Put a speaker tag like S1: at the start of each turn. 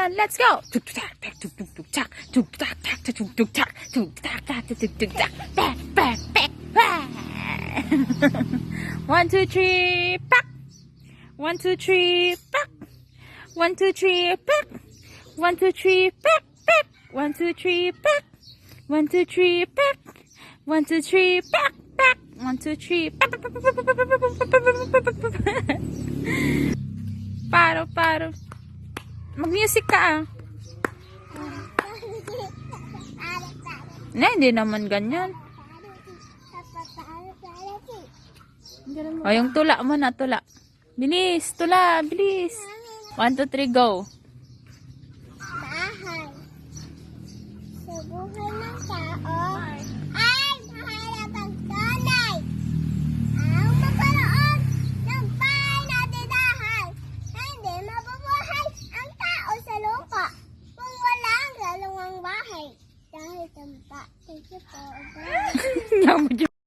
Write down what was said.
S1: 1, let's go! 1, 2, 3, pack! 1, 2, 3, pack! 1, 2, 3, pack! 1, 2, 3, pack! Pack! 1, 2, 3, pack! 1, 2, 3, pack! 1, 2, 3, pack! Pack! 1, 2, 3, pack! Paro. Mag-music ka ah. Hindi naman ganyan. O, yung tula mo na, tula. Bilis, tula, bilis. 1, 2, 3, go.
S2: Bahay. Sa buhay ng tao ay mahirap ang tunay. Ang magkaroon ng bahay na tindahan na hindi mabubuhay ang tao sa lupa kung wala ang galawang bahay. Dahil tampa. Thank you po.
S1: Yaman